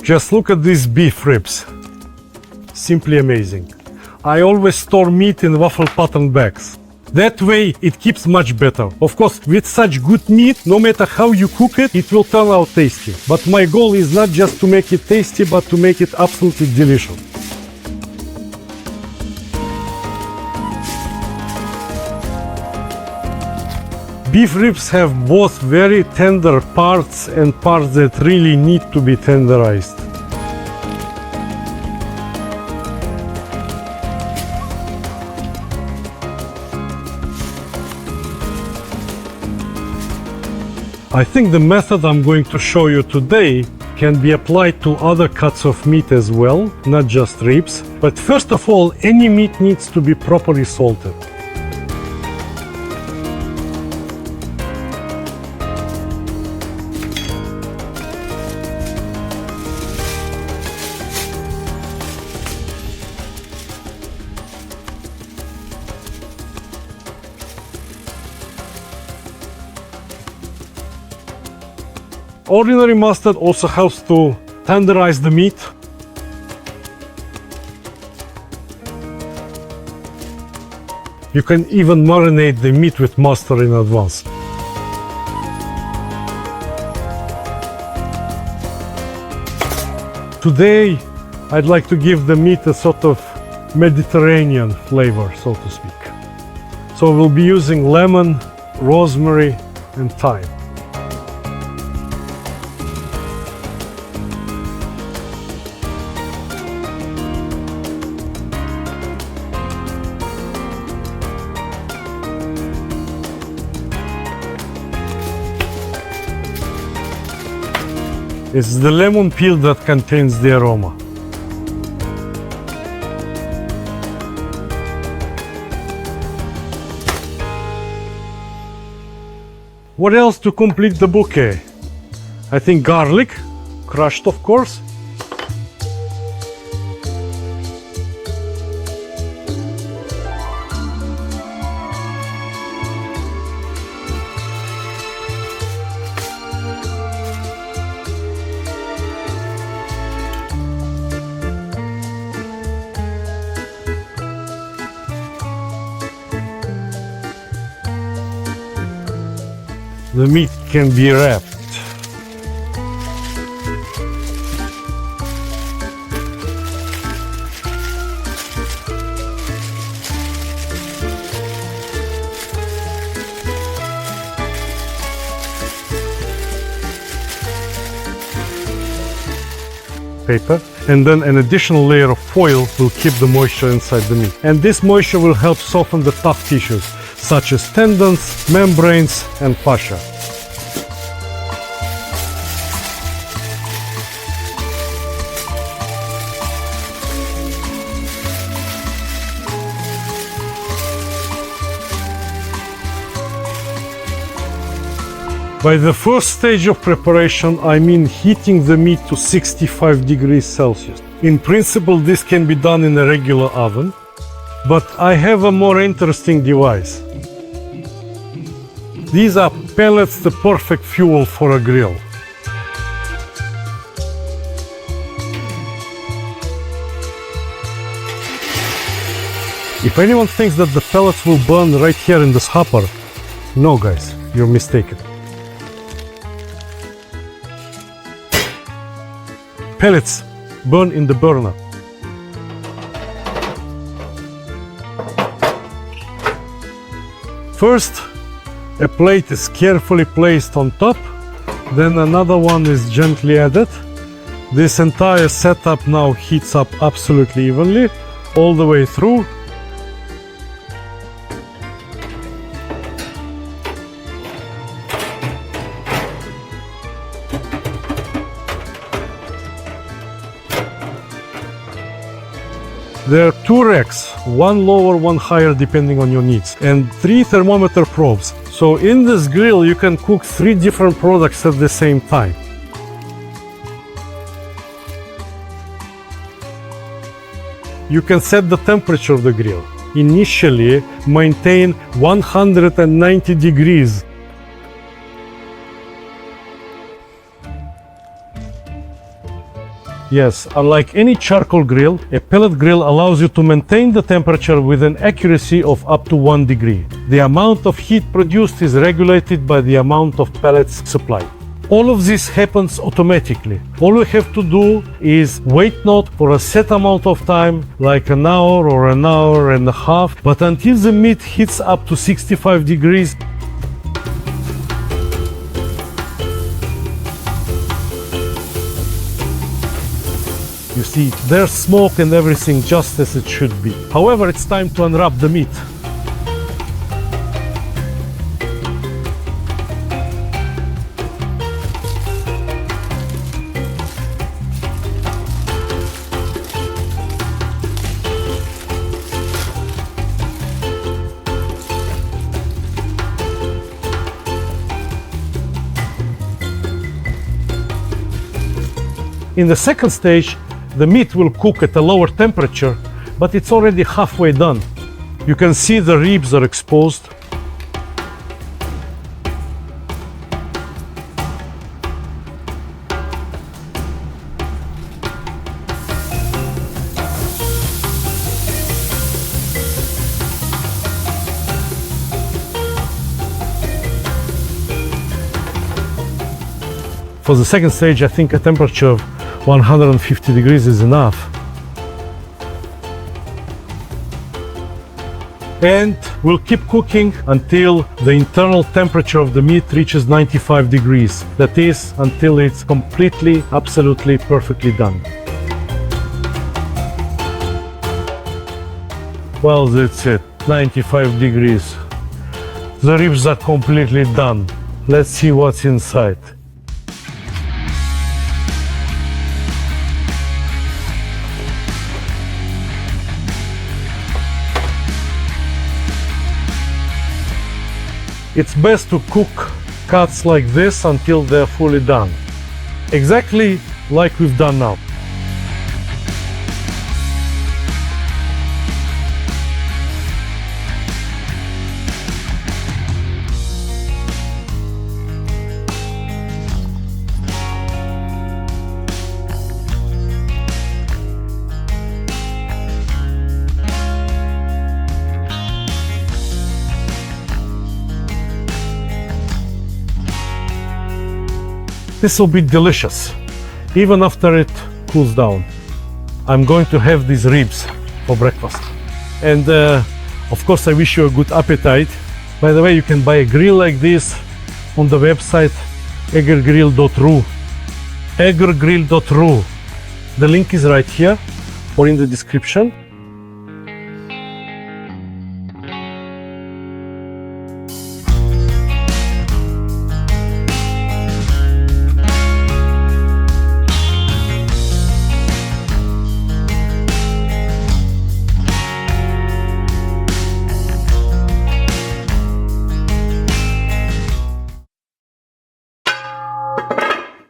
Just look at these beef ribs. Simply amazing. I always store meat in waffle pattern bags. That way it keeps much better. Of course, with such good meat, no matter how you cook it, it will turn out tasty. But my goal is not just to make it tasty, but to make it absolutely delicious. Beef ribs have both very tender parts and parts that really need to be tenderized. I think the method I'm going to show you today can be applied to other cuts of meat as well, not just ribs. But first of all, any meat needs to be properly salted. Ordinary mustard also helps to tenderize the meat. You can even marinate the meat with mustard in advance. Today, I'd like to give the meat a sort of Mediterranean flavor, so to speak. So we'll be using lemon, rosemary, and thyme. It's the lemon peel that contains the aroma. What else to complete the bouquet? I think garlic, crushed of course. The meat can be wrapped. Paper, and then an additional layer of foil will keep the moisture inside the meat. And this moisture will help soften the tough tissues, such as tendons, membranes, and fascia. By the first stage of preparation, I mean heating the meat to 65 degrees Celsius. In principle, this can be done in a regular oven, but I have a more interesting device. These are pellets, the perfect fuel for a grill. If anyone thinks that the pellets will burn right here in this hopper, no guys, you're mistaken. Pellets burn in the burner. First, a plate is carefully placed on top, then another one is gently added. This entire setup now heats up absolutely evenly, all the way through. There are two racks, one lower, one higher depending on your needs, and 3 thermometer probes. So in this grill you can cook 3 different products at the same time. You can set the temperature of the grill. Initially, maintain 190 degrees. Yes, unlike any charcoal grill, a pellet grill allows you to maintain the temperature with an accuracy of up to 1 degree. The amount of heat produced is regulated by the amount of pellets supplied. All of this happens automatically. All we have to do is wait not for a set amount of time, like an hour or an hour and a half, but until the meat heats up to 65 degrees. You see, there's smoke and everything just as it should be. However, it's time to unwrap the meat. In the second stage, the meat will cook at a lower temperature, but it's already halfway done. You can see the ribs are exposed. For the second stage, I think a temperature of 150 degrees is enough. And we'll keep cooking until the internal temperature of the meat reaches 95 degrees. That is, until it's completely, absolutely, perfectly done. Well, that's it, 95 degrees. The ribs are completely done. Let's see what's inside. It's best to cook cuts like this until they're fully done. Exactly like we've done now. This will be delicious, even after it cools down. I'm going to have these ribs for breakfast. And of course, I wish you a good appetite. By the way, you can buy a grill like this on the website egergrill.ru. egergrill.ru. The link is right here or in the description.